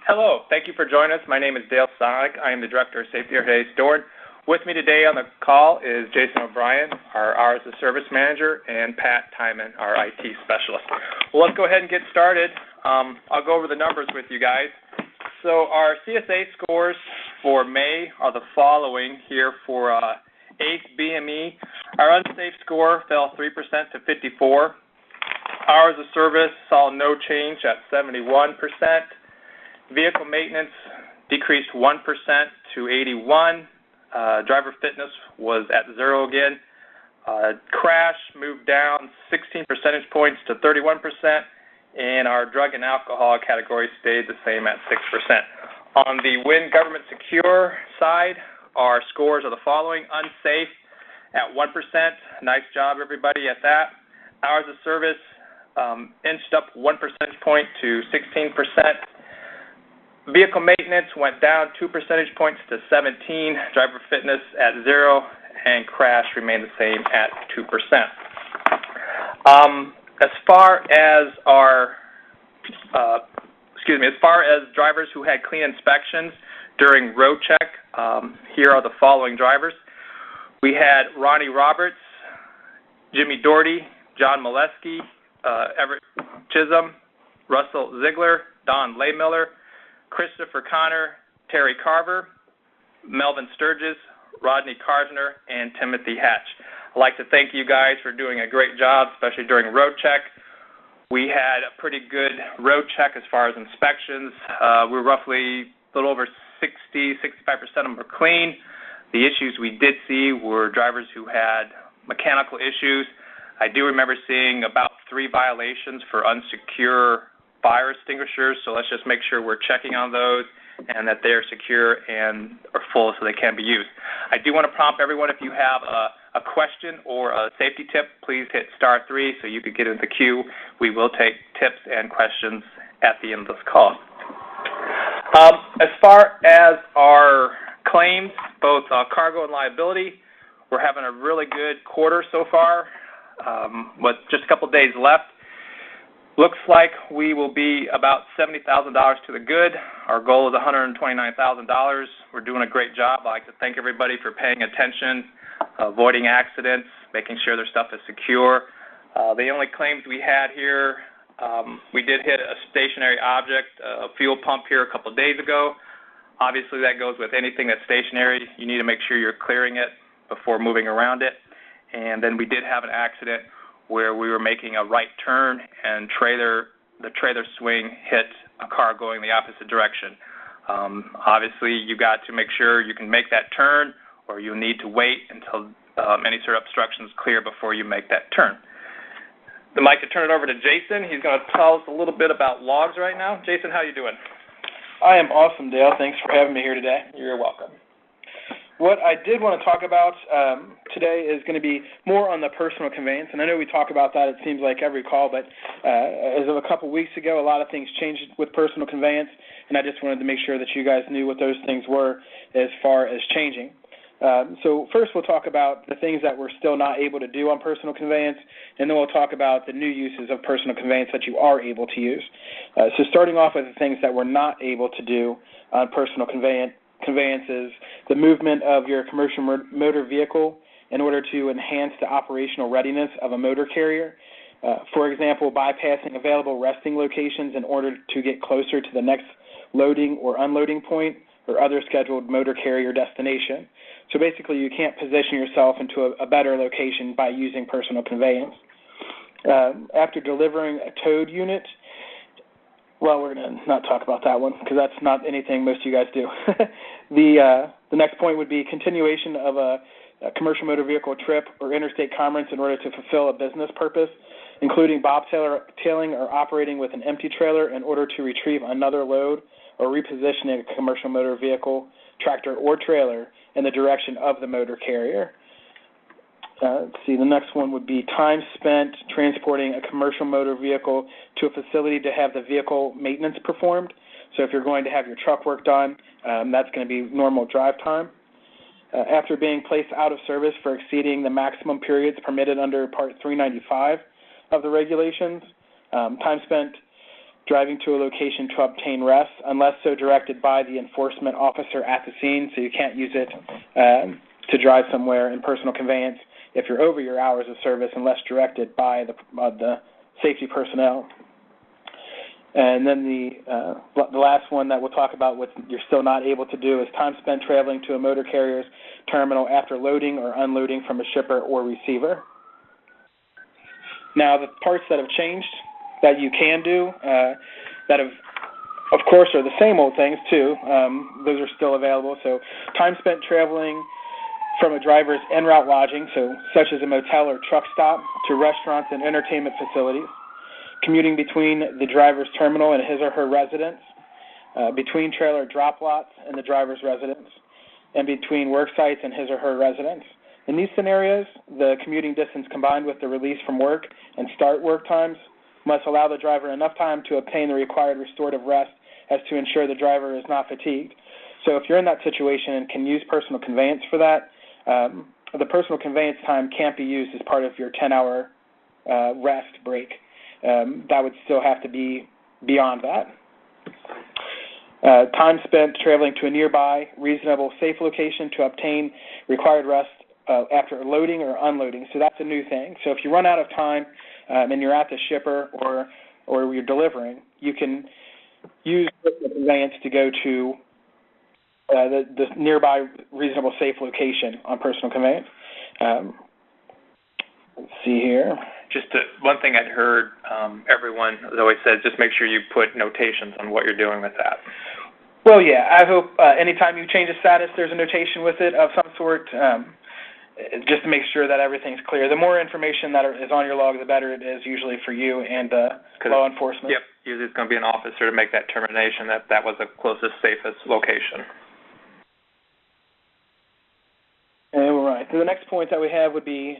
Hello, thank you for joining us. My name is Dale Stanek. I am the Director of Safety here today, Doran. With me today on the call is Jason O'Brien, our Hours of Service Manager, and Pat Timon, our IT Specialist. Well, let's go ahead and get started. I'll go over the numbers with you guys. So our CSA scores for May are the following here for ACE BME. Our unsafe score fell 3% to 54. Hours of service saw no change at 71%. Vehicle maintenance decreased 1% to 81. Driver fitness was at 0 again. Crash moved down 16 percentage points to 31%, and our drug and alcohol category stayed the same at 6%. On the Win Government Secure side, our scores are the following. Unsafe at 1%. Nice job, everybody, at that. Hours of service inched up 1 percentage point to 16%. Vehicle maintenance went down 2 percentage points to 17, driver fitness at 0, and crash remained the same at 2%. As far as drivers who had clean inspections during road check, here are the following drivers. We had Ronnie Roberts, Jimmy Doherty, John Molesky, Everett Chisholm, Russell Ziegler, Don Laymiller, Christopher Connor, Terry Carver, Melvin Sturgis, Rodney Karsner, and Timothy Hatch. I'd like to thank you guys for doing a great job, especially during road check. We had a pretty good road check as far as inspections. We were roughly a little over 65% of them were clean. The issues we did see were drivers who had mechanical issues. I do remember seeing about 3 violations for unsecure fire extinguishers, so let's just make sure we're checking on those and that they're secure and are full so they can be used. I do want to prompt everyone, if you have a question or a safety tip, please hit *3 so you could get in the queue. We will take tips and questions at the end of this call. As far as our claims, both cargo and liability, we're having a really good quarter so far, with just a couple days left. Looks like we will be about $70,000 to the good. Our goal is $129,000. We're doing a great job. I'd like to thank everybody for paying attention, avoiding accidents, making sure their stuff is secure. The only claims we had here, we did hit a stationary object, a fuel pump here a couple of days ago. Obviously, that goes with anything that's stationary. You need to make sure you're clearing it before moving around it. And then we did have an accident where we were making a right turn and the trailer swing hit a car going the opposite direction. Obviously, you got to make sure you can make that turn, or you'll need to wait until any sort of obstruction is clear before you make that turn. I'd like to turn it over to Jason. He's going to tell us a little bit about logs right now. Jason, how you doing? I am awesome, Dale. Thanks for having me here today. You're welcome. What I did want to talk about today is going to be more on the personal conveyance, and I know we talk about that, it seems like, every call, but as of a couple weeks ago, a lot of things changed with personal conveyance, and I just wanted to make sure that you guys knew what those things were as far as changing. So first we'll talk about the things that we're still not able to do on personal conveyance, and then we'll talk about the new uses of personal conveyance that you are able to use. So starting off with the things that we're not able to do on personal conveyances, the movement of your commercial motor vehicle in order to enhance the operational readiness of a motor carrier. For example, bypassing available resting locations in order to get closer to the next loading or unloading point or other scheduled motor carrier destination. So basically, you can't position yourself into a better location by using personal conveyance. After delivering a towed unit, well, we're going to not talk about that one because that's not anything most of you guys do. The next point would be continuation of a commercial motor vehicle trip or interstate commerce in order to fulfill a business purpose, including bobtailing or operating with an empty trailer in order to retrieve another load or repositioning a commercial motor vehicle, tractor, or trailer in the direction of the motor carrier. Let's see, the next one would be time spent transporting a commercial motor vehicle to a facility to have the vehicle maintenance performed. So if you're going to have your truck work done, that's going to be normal drive time. After being placed out of service for exceeding the maximum periods permitted under Part 395 of the regulations, time spent driving to a location to obtain rest, unless so directed by the enforcement officer at the scene, so you can't use it to drive somewhere in personal conveyance if you're over your hours of service, unless directed by the safety personnel. And then the last one that we'll talk about, what you're still not able to do, is time spent traveling to a motor carrier's terminal after loading or unloading from a shipper or receiver. Now, the parts that have changed that you can do, that have, of course, are the same old things too. Those are still available. So, time spent traveling from a driver's en route lodging, so such as a motel or truck stop, to restaurants and entertainment facilities. Commuting between the driver's terminal and his or her residence, between trailer drop lots and the driver's residence, and between work sites and his or her residence. In these scenarios, the commuting distance combined with the release from work and start work times must allow the driver enough time to obtain the required restorative rest as to ensure the driver is not fatigued. So if you're in that situation and can use personal conveyance for that, the personal conveyance time can't be used as part of your 10-hour rest break. That would still have to be beyond that. Time spent traveling to a nearby, reasonable, safe location to obtain required rest after loading or unloading. So that's a new thing. So if you run out of time and you're at the shipper or you're delivering, you can use personal conveyance to go to the nearby, reasonable, safe location on personal conveyance. Let's see here. Just one thing I'd heard everyone has always said, just make sure you put notations on what you're doing with that. Well, yeah, I hope anytime you change a status, there's a notation with it of some sort, just to make sure that everything's clear. The more information that is on your log, the better it is usually for you and law enforcement. Yep, usually it's going to be an officer to make that determination that that was the closest, safest location. All right. So the next point that we have would be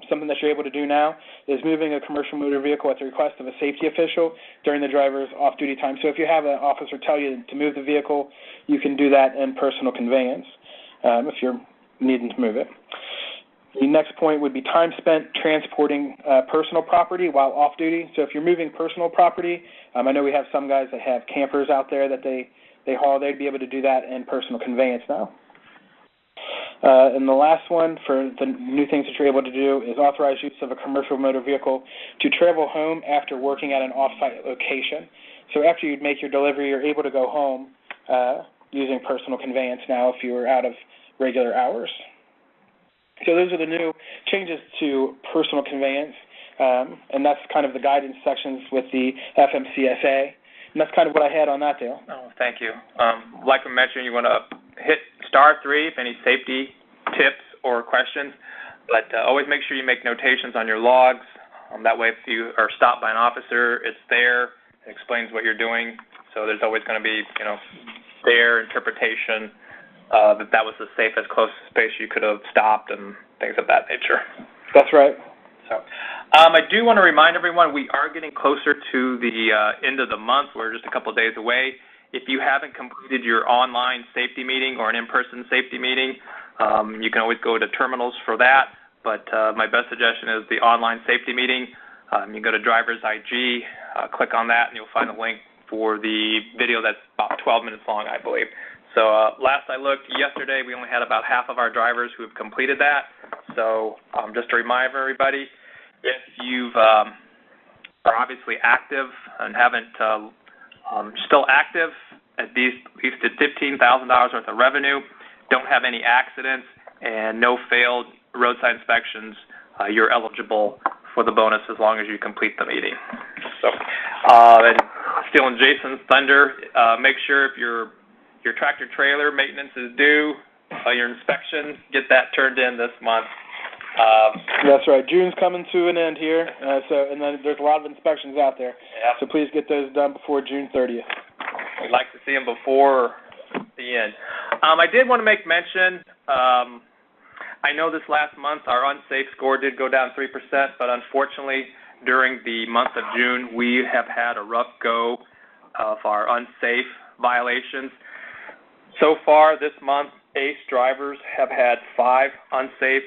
something that you're able to do now is moving a commercial motor vehicle at the request of a safety official during the driver's off-duty time. So if you have an officer tell you to move the vehicle, you can do that in personal conveyance if you're needing to move it. The next point would be time spent transporting personal property while off-duty. So if you're moving personal property, I know we have some guys that have campers out there that they haul. They'd be able to do that in personal conveyance now. And the last one for the new things that you're able to do is authorized use of a commercial motor vehicle to travel home after working at an off-site location. So after you make your delivery, you're able to go home using personal conveyance now if you were out of regular hours. So those are the new changes to personal conveyance, and that's kind of the guidance sections with the FMCSA. And that's kind of what I had on that, Dale. Oh, thank you. Like I mentioned, you want to hit *3 if any safety tips or questions, but always make sure you make notations on your logs. That way, if you are stopped by an officer, it's there. It explains what you're doing. So there's always going to be, their interpretation that was the safest, closest space you could have stopped and things of that nature. That's right. So I do want to remind everyone we are getting closer to the end of the month. We're just a couple of days away. If you haven't completed your online safety meeting or an in-person safety meeting, you can always go to terminals for that. But my best suggestion is the online safety meeting. You go to Driver's IG, click on that, and you'll find a link for the video that's about 12 minutes long, I believe. So last I looked yesterday, we only had about half of our drivers who have completed that. So just to remind everybody, if you are obviously active and haven't still active, at least at $15,000 worth of revenue, don't have any accidents, and no failed roadside inspections, you're eligible for the bonus as long as you complete the meeting. So, and stealing Jason's thunder, make sure if your tractor trailer maintenance is due, your inspection, get that turned in this month. That's right. June's coming to an end here, and then there's a lot of inspections out there. Yep. So please get those done before June 30th. We'd like to see them before the end. I did want to make mention, I know this last month our unsafe score did go down 3%, but unfortunately during the month of June we have had a rough go of our unsafe violations. So far this month, ACE drivers have had 5 unsafe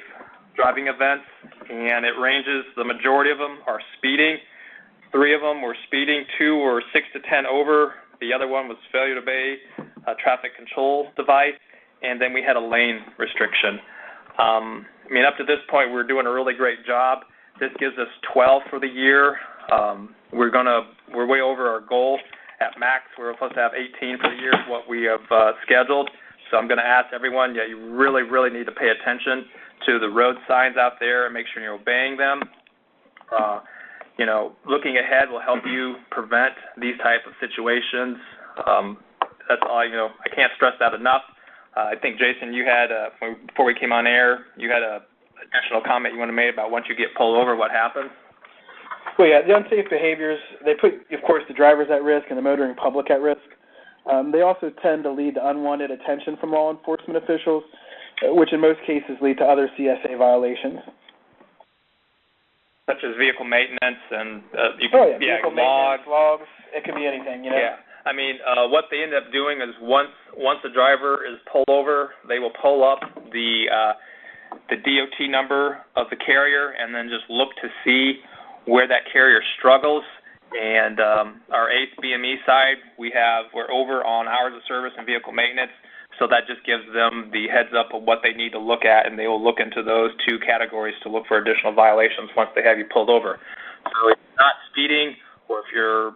driving events, and it ranges, the majority of them are speeding, 3 of them were speeding, 2 were 6 to 10 over. The other one was failure to obey a traffic control device, and then we had a lane restriction. Up to this point, we're doing a really great job. This gives us 12 for the year. We're way over our goal. At max, we're supposed to have 18 for the year, what we have scheduled. So I'm going to ask everyone, you really, really need to pay attention to the road signs out there and make sure you're obeying them. Looking ahead will help you prevent these type of situations. That's all. I can't stress that enough. I think, Jason, you had, before we came on air, you had an additional comment you want to make about once you get pulled over, what happens? Well, yeah, the unsafe behaviors, they put, of course, the drivers at risk and the motoring public at risk. They also tend to lead to unwanted attention from law enforcement officials, which in most cases lead to other CSA violations. Such as vehicle maintenance and vehicle maintenance, logs. It could be anything, Yeah. What they end up doing is once the driver is pulled over, they will pull up the DOT number of the carrier and then just look to see where that carrier struggles. And our 8th BME side, we're over on hours of service and vehicle maintenance, so that just gives them the heads up of what they need to look at, and they will look into those 2 categories to look for additional violations once they have you pulled over. So if you're not speeding, or if you're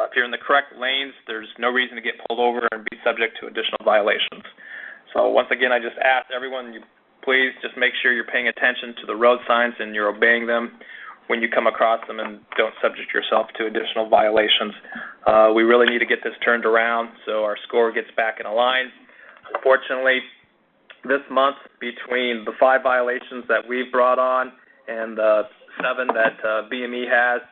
if you're in the correct lanes, there's no reason to get pulled over and be subject to additional violations. So once again, I just ask everyone, please just make sure you're paying attention to the road signs and you're obeying them when you come across them, and don't subject yourself to additional violations. We really need to get this turned around so our score gets back in a line. Unfortunately, this month, between the 5 violations that we've brought on and the 7 that BME has,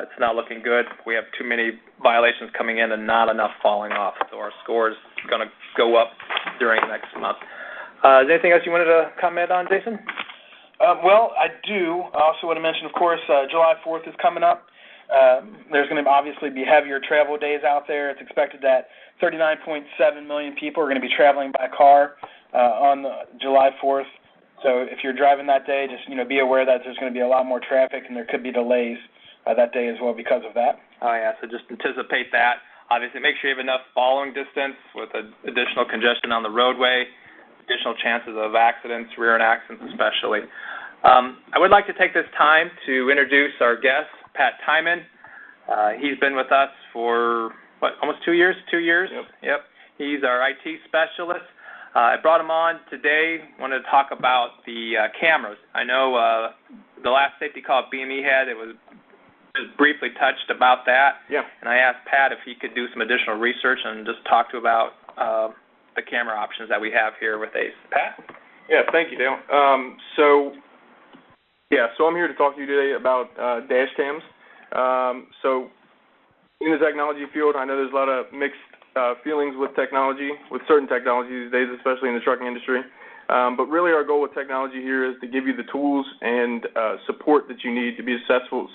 it's not looking good. We have too many violations coming in and not enough falling off, so our score is going to go up during next month. Is there anything else you wanted to comment on, Jason? Well, I do. I also want to mention, of course, July 4th is coming up. There's going to obviously be heavier travel days out there. It's expected that 39.7 million people are going to be traveling by car on July 4th. So if you're driving that day, just be aware that there's going to be a lot more traffic and there could be delays that day as well because of that. Oh, yeah, so just anticipate that. Obviously, make sure you have enough following distance with additional congestion on the roadway, additional chances of accidents, rear-end accidents especially. I would like to take this time to introduce our guest, Pat Timon. He's been with us for, almost 2 years? 2 years? Yep. He's our IT specialist. I brought him on today, wanted to talk about the cameras. I know the last safety call BME had, it was just briefly touched about that. Yeah. And I asked Pat if he could do some additional research and just talk to about the camera options that we have here with ACE. Pat? Yeah, thank you, Dale. So I'm here to talk to you today about dash cams. So in the technology field, I know there's a lot of mixed feelings with technology, with certain technology these days, especially in the trucking industry. But really our goal with technology here is to give you the tools and support that you need to be as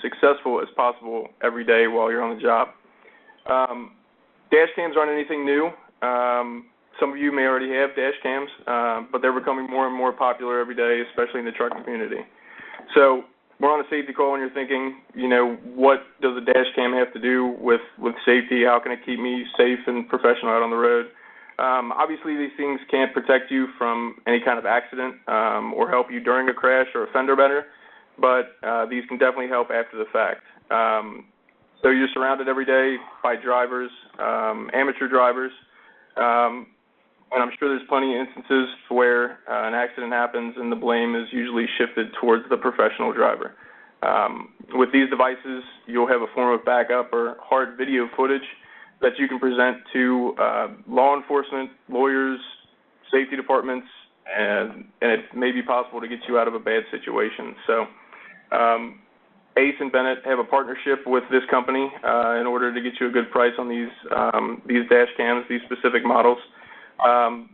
successful as possible every day while you're on the job. Dash cams aren't anything new. Some of you may already have dash cams, but they're becoming more and more popular every day, especially in the trucking community. So we're on a safety call and you're thinking, what does a dash cam have to do with safety? How can it keep me safe and professional out on the road? Obviously, these things can't protect you from any kind of accident or help you during a crash or a fender bender, but these can definitely help after the fact. So you're surrounded every day by drivers, amateur drivers, and I'm sure there's plenty of instances where an accident happens and the blame is usually shifted towards the professional driver. With these devices, you'll have a form of backup or hard video footage that you can present to law enforcement, lawyers, safety departments, and it may be possible to get you out of a bad situation. So Ace and Bennett have a partnership with this company in order to get you a good price on these dash cams, these specific models.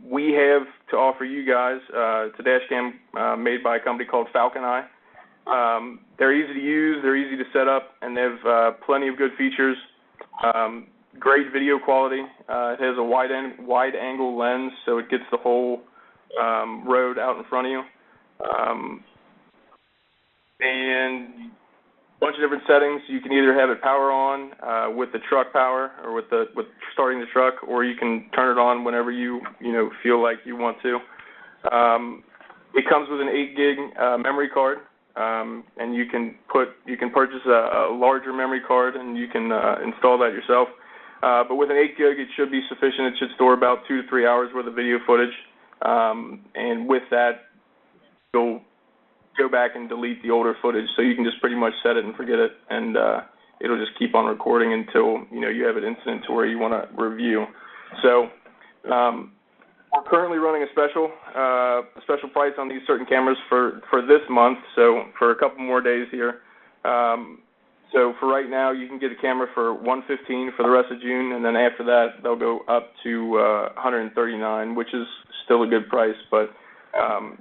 We have to offer you guys, it's a dash cam made by a company called Falcon Eye. They're easy to use, they're easy to set up, and they have plenty of good features. Great video quality. It has a wide angle lens, so it gets the whole road out in front of you. And bunch of different settings. You can either have it power on with the truck power or with starting the truck, or you can turn it on whenever you feel like you want to. It comes with an 8 gig memory card, and you can purchase a larger memory card and you can install that yourself. But with an 8 gig, it should be sufficient. It should store about 2 to 3 hours worth of video footage, and with that, you'll go back and delete the older footage, so you can just pretty much set it and forget it, and it'll just keep on recording until you have it instant to where you want to review. So we're currently running a special price on these certain cameras for this month, so for a couple more days here. So for right now, you can get a camera for $115 for the rest of June, and then after that, they'll go up to $139, which is still a good price, but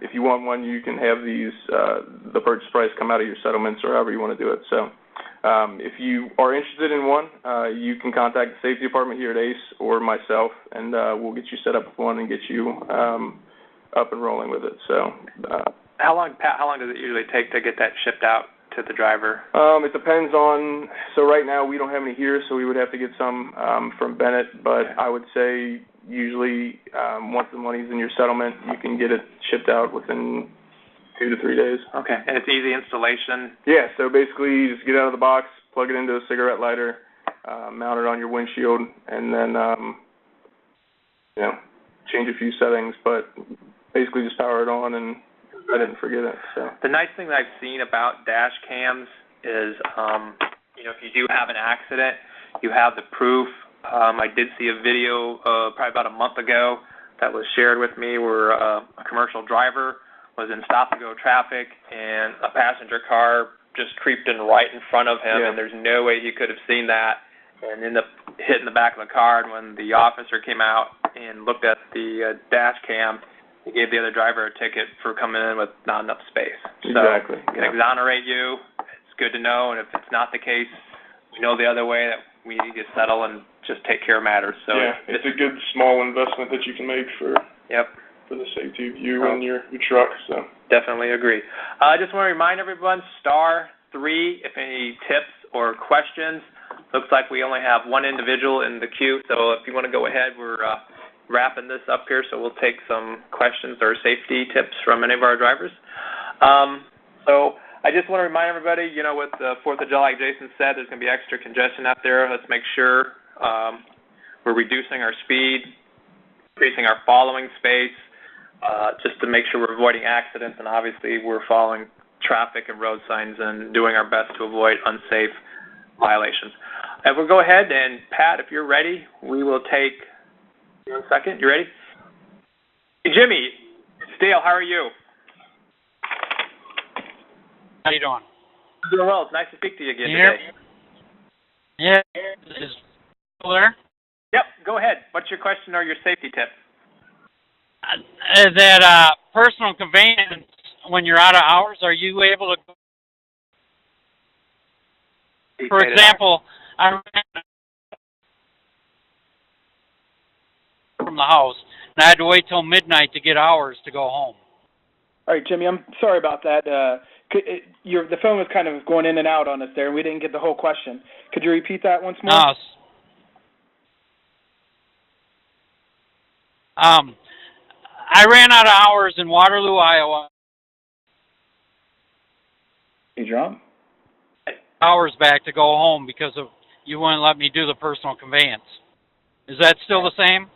if you want one, you can have the purchase price come out of your settlements or however you want to do it. So if you are interested in one, you can contact the safety department here at ACE or myself, and we'll get you set up with one and get you up and rolling with it. So how long does it usually take to get that shipped out to the driver? It depends on. So right now we don't have any here, so we would have to get some from Bennett. But I would say usually once the money's in your settlement, you can get it shipped out within 2 to 3 days. Okay, and it's easy installation? Yeah, so basically you just get out of the box, plug it into a cigarette lighter, mount it on your windshield, and then change a few settings, but basically just power it on and set it and forget it. So the nice thing that I've seen about dash cams is, if you do have an accident, you have the proof. I did see a video probably about a month ago that was shared with me where a commercial driver was in stop-and-go traffic, and a passenger car just creeped in right in front of him, and there's no way he could have seen that, and ended up hitting the back of the car. And when the officer came out and looked at the dash cam, he gave the other driver a ticket for coming in with not enough space. Exactly. So it can exonerate you. It's good to know, and if it's not the case, we know the other way that we need to settle and just take care of matters. So yeah, it's a good small investment that you can make for the safety of you and your truck. So definitely agree. I just want to remind everyone, *3 if any tips or questions. Looks like we only have one individual in the queue, so if you want to go ahead, we're wrapping this up here, so we'll take some questions or safety tips from any of our drivers. So I just want to remind everybody, with the 4th of July, like Jason said, there's going to be extra congestion out there. Let's make sure we're reducing our speed, increasing our following space, just to make sure we're avoiding accidents, and obviously we're following traffic and road signs and doing our best to avoid unsafe violations. And we'll go ahead, and Pat, if you're ready, we will take 1 second. You ready? Hey, Jimmy, it's Dale. How are you? How you doing? Doing well. It's nice to speak to you again today. Yeah. Is there? Yep. Go ahead. What's your question or your safety tip? That personal conveyance, when you're out of hours, are you able to? For example, I ran from the house, and I had to wait till midnight to get hours to go home. All right, Jimmy, I'm sorry about that. The phone was kind of going in and out on us there, and we didn't get the whole question. Could you repeat that once more? No. I ran out of hours in Waterloo, Iowa. You drunk? Hours back to go home because of you wouldn't let me do the personal conveyance. Is that still the same?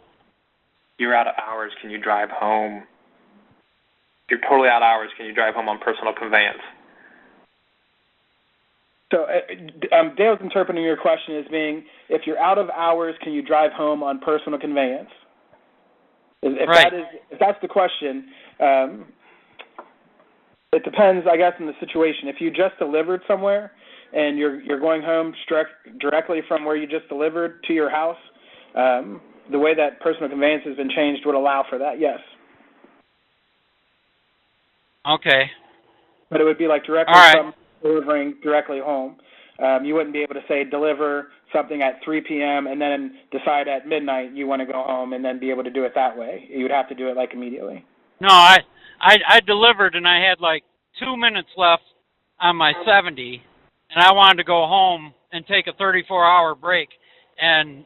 You're out of hours. Can you drive home? You're totally out of hours. Can you drive home on personal conveyance? So Dale's interpreting your question as being, if you're out of hours, can you drive home on personal conveyance? Right. If that's the question, it depends, I guess, on the situation. If you just delivered somewhere and you're going home directly from where you just delivered to your house, the way that personal conveyance has been changed would allow for that, yes. Okay. But it would be like directly from delivering directly home. You wouldn't be able to say deliver something at 3 p.m. and then decide at midnight you want to go home and then be able to do it that way. You would have to do it like immediately. No, I delivered and I had like 2 minutes left on my 70, and I wanted to go home and take a 34-hour break, and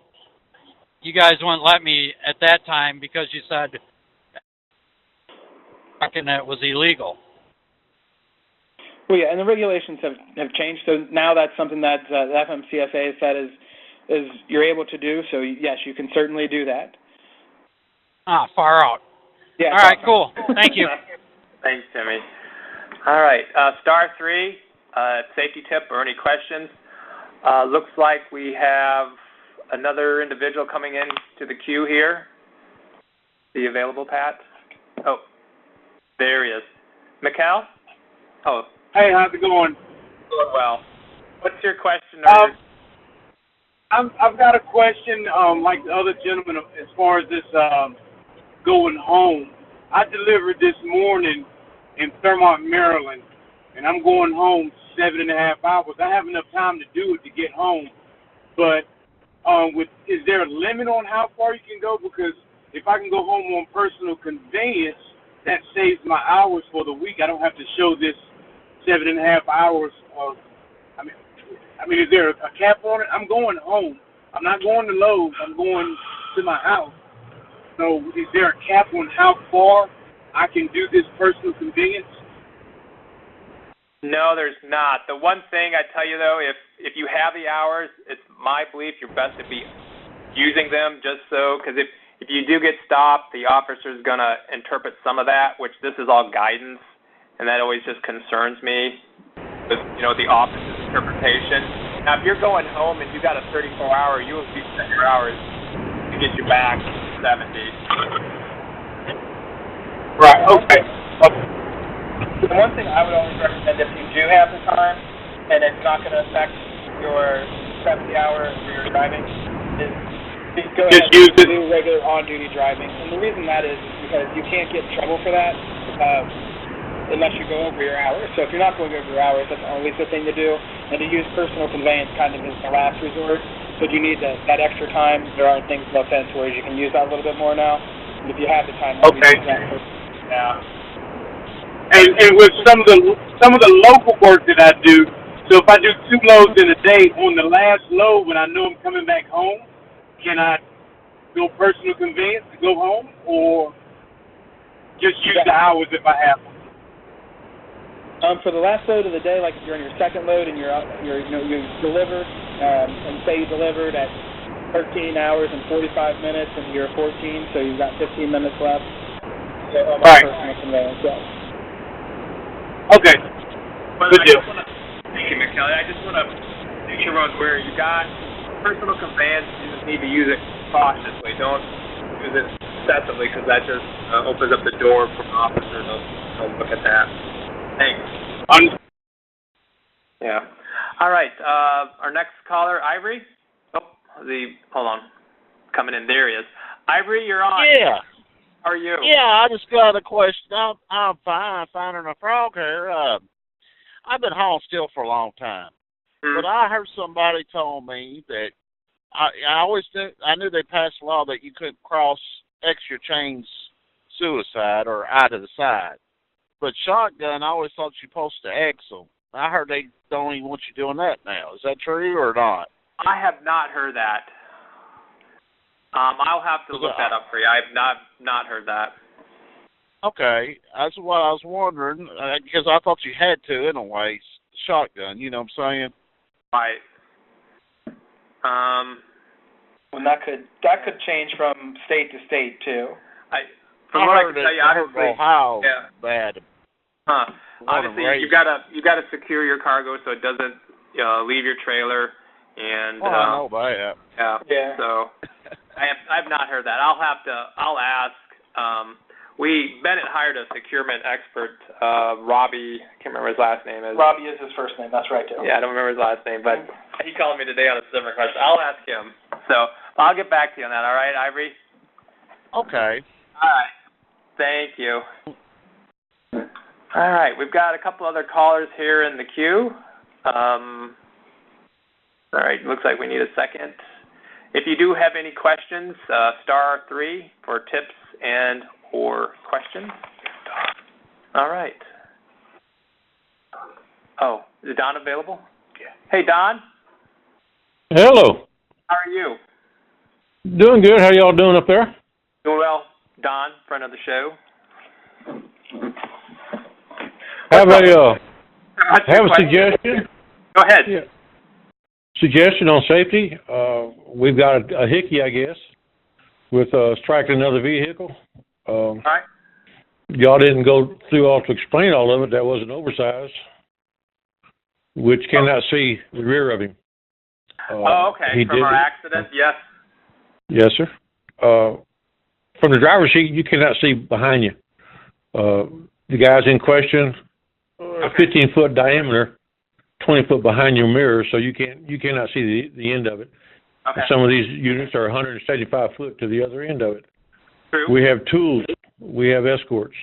you guys wouldn't let me at that time because you said it was illegal. Well, yeah, and the regulations have changed, so now that's something that the FMCSA has said is you're able to do. So yes, you can certainly do that. Ah, far out. Yeah. All right, cool. Thank you. Thanks, Timmy. All right, star 3, safety tip or any questions. Looks like we have another individual coming in to the queue here. Be available, Pat? Oh, there he is. Mikkel? Oh. Hey, how's it going? Doing well. What's your question? I've got a question, like the other gentleman, as far as this going home. I delivered this morning in Fairmont, Maryland, and I'm going home 7.5 hours. I have enough time to do it to get home, but is there a limit on how far you can go? Because if I can go home on personal conveyance, that saves my hours for the week. I don't have to show this 7.5 hours of. I mean, is there a cap on it? I'm going home. I'm not going to Lowe's. I'm going to my house. So is there a cap on how far I can do this personal conveyance? No, there's not. The one thing I tell you, though, if you have the hours, it's my belief you're best to be using them just so, because if you do get stopped, the officer's going to interpret some of that, which this is all guidance, and that always just concerns me with, the officer's interpretation. Now, if you're going home and you got a 34-hour, you will use your hours to get you back 70. Right, okay. The one thing I would always recommend if you do have the time and it's not going to affect your 70 hours for your driving is go ahead and do regular on-duty driving. And the reason that is because you can't get in trouble for that unless you go over your hours. So if you're not going over your hours, that's always the thing to do. And to use personal conveyance kind of is the last resort. So if you need that extra time, there are things built into where you can use that a little bit more now. And if you have the time, okay. Yeah. And with some of the local work that I do, so if I do 2 loads in a day, on the last load when I know I'm coming back home, can I go personal conveyance to go home, or just use the hours if I have them? For the last load of the day, like if you're on your second load and you delivered, and say you delivered at 13 hours and 45 minutes and you're 14, so you've got 15 minutes left. So, right. Personal conveyance, yeah. Okay. Good deal. Thank you, McKelly. I just want to make sure everyone's aware you got personal conveyance. You just need to use it cautiously. Don't use it excessively because that just opens up the door for officers to look at that. Thanks. Yeah. All right. Our next caller, Ivory. Hold on. Coming in. There he is. Ivory, you're on. Yeah. How are you? Yeah, I just got a question. I'm fine, finding a frog here. I've been hauling steel for a long time, but I heard somebody told me that I knew they passed a law that you couldn't cross extra chains suicide or out of the side. But shotgun, I always thought you're supposed to exo. I heard they don't even want you doing that now. Is that true or not? I have not heard that. I'll have to look that up for you. I have not heard that. Okay, that's what I was wondering, because I thought you had to in a way, shotgun. You know what I'm saying? Right. Well, that could change from state to state too. From what I can tell you, obviously, Ohio bad. Obviously, you gotta secure your cargo so it doesn't leave your trailer. And I know about that. Yeah. So I've not heard that. I'll ask. Bennett hired a securement expert, Robbie. I can't remember his last name. Robbie is his first name. That's right, too. Yeah, I don't remember his last name, but he called me today on a different question. I'll ask him. So I'll get back to you on that. All right, Ivory. Okay. All right. Thank you. All right, we've got a couple other callers here in the queue. All right, looks like we need a second. If you do have any questions, star 3 for tips and or questions. All right. Oh, is Don available? Yeah. Hey, Don. Hello. How are you? Doing good. How y'all doing up there? Doing well. Don, friend of the show. Have a suggestion. Go ahead. Yeah. Suggestion on safety. We've got a hickey, I guess, with striking another vehicle. All right. Y'all didn't go through all to explain all of it. That wasn't oversized, which cannot see the rear of him. Okay. From our accident, yes. Yes, sir. From the driver's seat, you cannot see behind you. The guys in question, 15-foot diameter, 20-foot behind your mirror, so you cannot see the end of it. Okay. Some of these units are 175 foot to the other end of it. True. We have tools. We have escorts.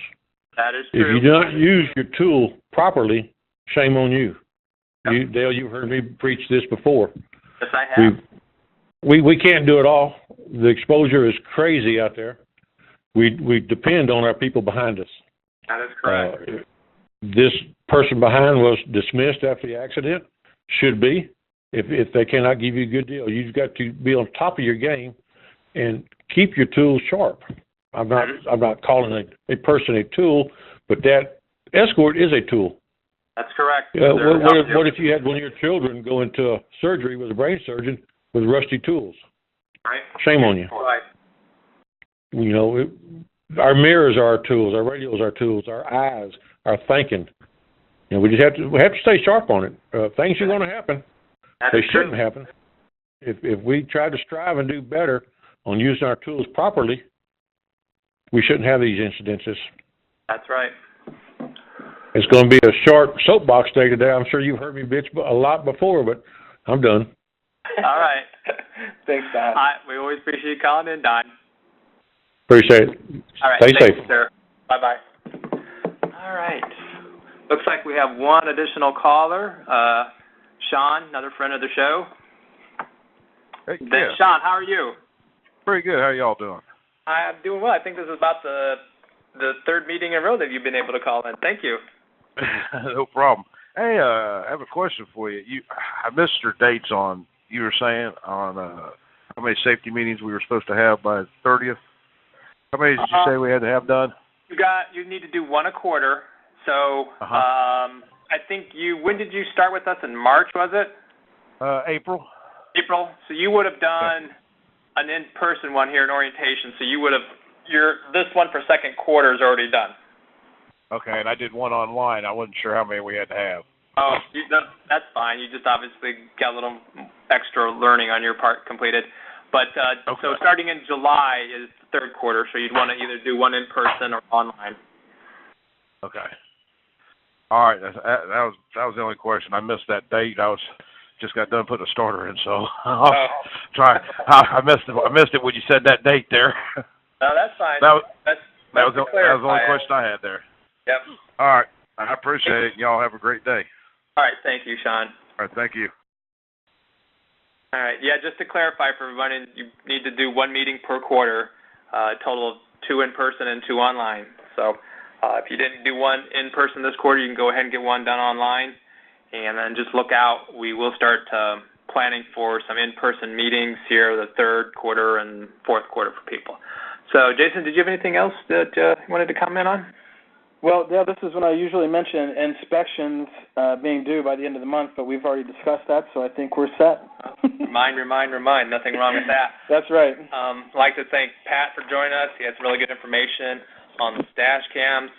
That is true. If you do not use your tool properly, shame on you. Yep. Dale, you've heard me preach this before. Yes, I have. We can't do it all. The exposure is crazy out there. We depend on our people behind us. That is correct. This person behind was dismissed after the accident. Should be. If they cannot give you a good deal, you've got to be on top of your game and keep your tools sharp. I'm not calling a person a tool, but that escort is a tool. That's correct. What if you had one of your children go into surgery with a brain surgeon with rusty tools? Right. Shame on you. Right. You know, our mirrors are our tools, our radios are our tools, our eyes, our thinking. You know, we have to stay sharp on it. Things are going to happen. They shouldn't happen. If we try to strive and do better on using our tools properly, we shouldn't have these incidences. That's right. It's going to be a short soapbox day today. I'm sure you've heard me bitch a lot before, but I'm done. All right. Thanks, Don. We always appreciate you calling in, Don. Appreciate it. All right. Stay safe. You, sir. Bye-bye. All right. Looks like we have one additional caller. Sean, another friend of the show. Hey, yeah. Sean, how are you? Pretty good. How are y'all doing? I'm doing well. I think this is about the third meeting in a row that you've been able to call in. Thank you. No problem. Hey, I have a question for you. I missed your dates on, you were saying, on how many safety meetings we were supposed to have by the 30th. How many did you say we had to have done? You need to do one a quarter. So I think when did you start with us? In March, was it? April. April. So you would have done an in-person one here in orientation. So you would have, this one for second quarter is already done. Okay, and I did one online. I wasn't sure how many we had to have. Oh, that's fine. You just obviously got a little extra learning on your part completed. But so starting in July is the third quarter, so you'd want to either do one in person or online. Okay. All right, that was the only question. I missed that date. Just got done putting a starter in, so I'll try. I missed it when you said that date there. No, that's fine. That was the only question I had there. Yep. All right, I appreciate it. Y'all have a great day. All right, thank you, Sean. All right, thank you. All right, yeah, just to clarify for everyone, you need to do one meeting per quarter, a total of 2 in person and 2 online. So if you didn't do one in person this quarter, you can go ahead and get one done online. And then just look out. We will start planning for some in-person meetings here the third quarter and fourth quarter for people. So, Jason, did you have anything else that you wanted to comment on? Well, yeah, this is when I usually mention inspections being due by the end of the month, but we've already discussed that, so I think we're set. Remind. Nothing wrong with that. That's right. I'd like to thank Pat for joining us. He has some really good information on the stash cams.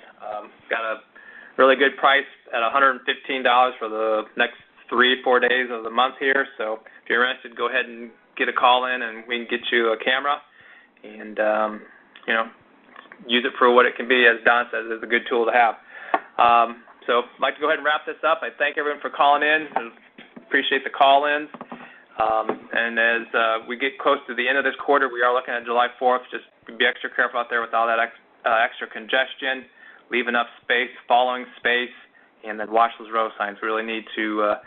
Got a really good price at $115 for the next 3-4 days of the month here. So if you're interested, go ahead and get a call in, and we can get you a camera. And use it for what it can be. As Don says, it's a good tool to have. So I'd like to go ahead and wrap this up. I thank everyone for calling in. Appreciate the call-ins. And as we get close to the end of this quarter, we are looking at July 4th. Just be extra careful out there with all that extra congestion. Leave enough space, following space, and then watch those road signs. We really need to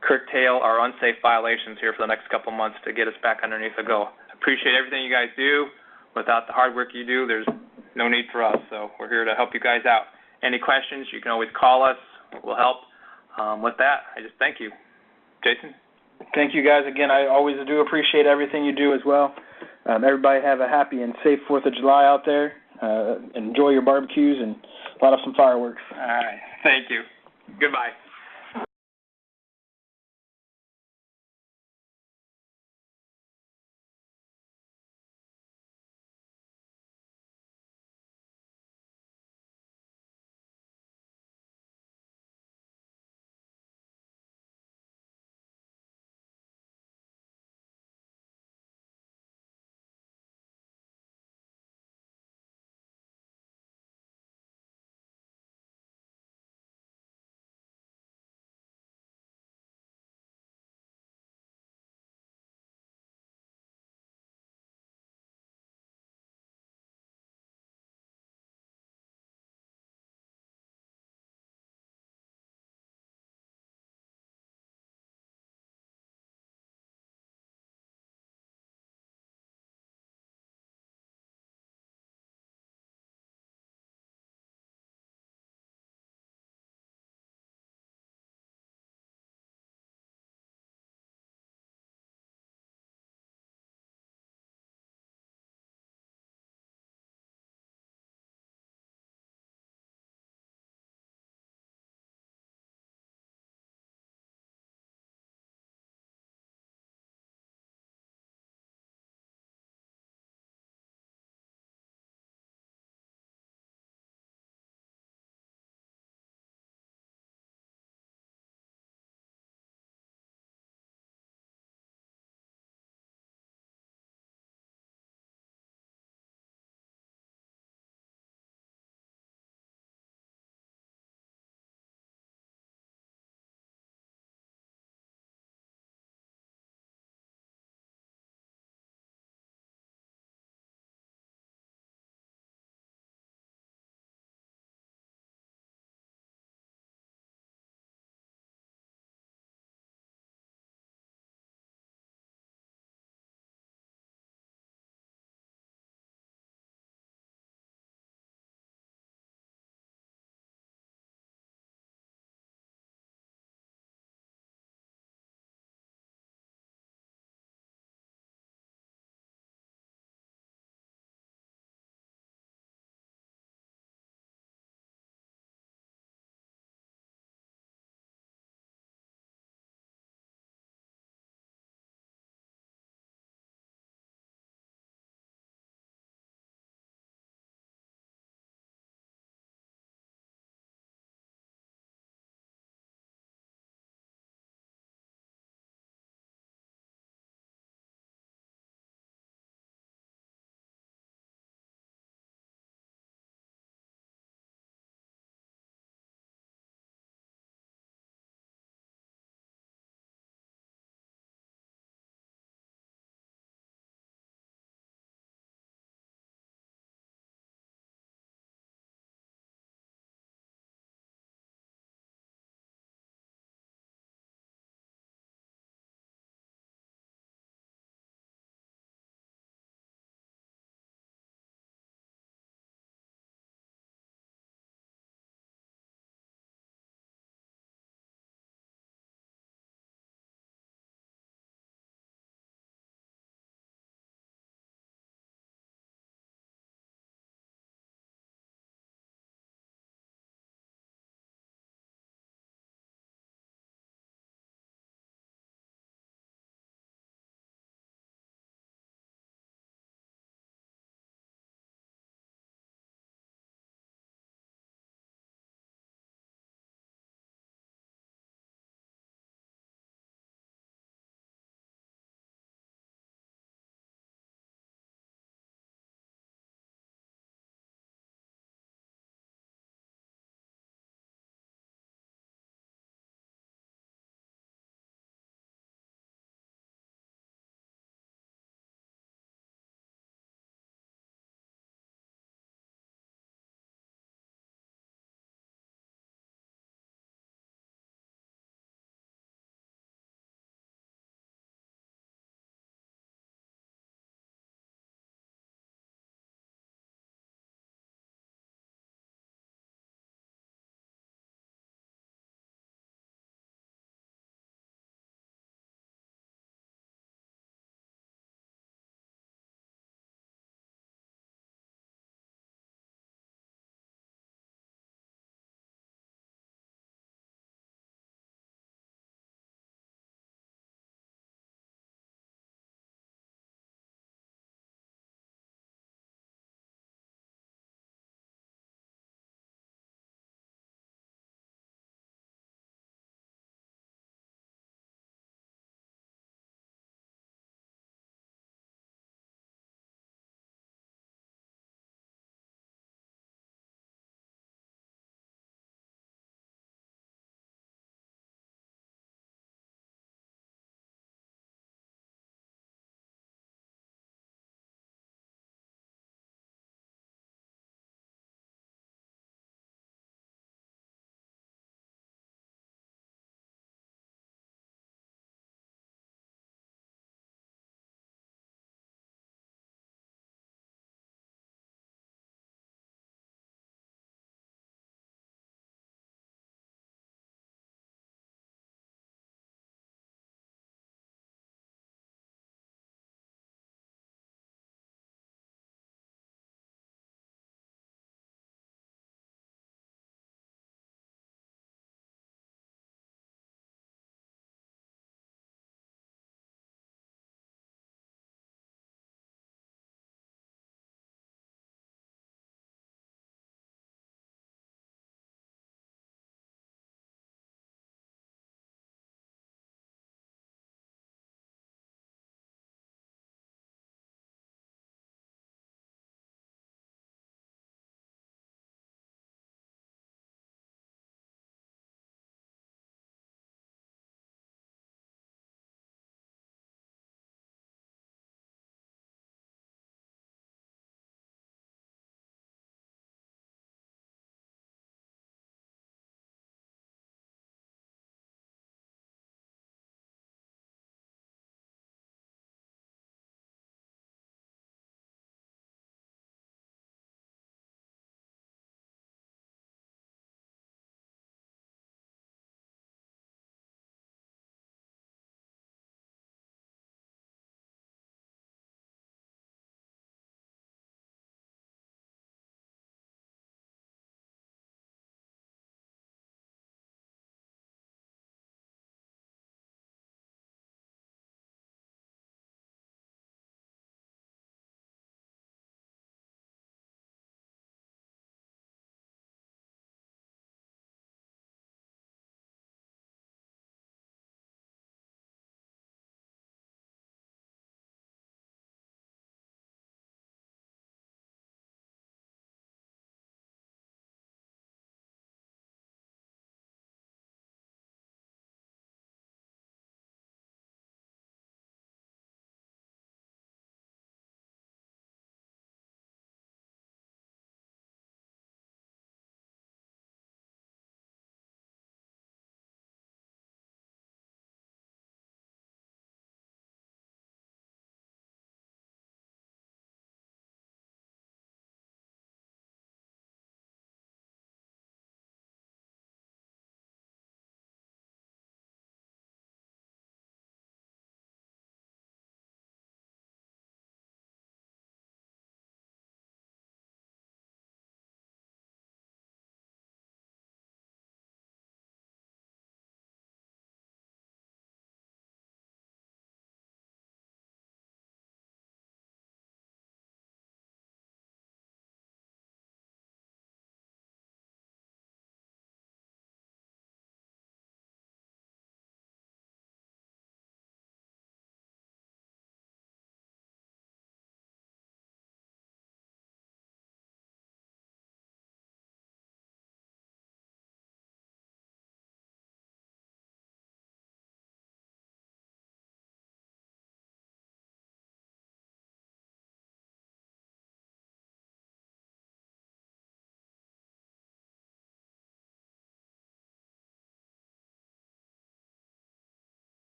curtail our unsafe violations here for the next couple months to get us back underneath the goal. Appreciate everything you guys do. Without the hard work you do, there's no need for us. So we're here to help you guys out. Any questions, you can always call us. We'll help. With that, I just thank you. Jason? Thank you, guys. Again, I always do appreciate everything you do as well. Everybody have a happy and safe 4th of July out there. Enjoy your barbecues and light up some fireworks. All right. Thank you. Goodbye.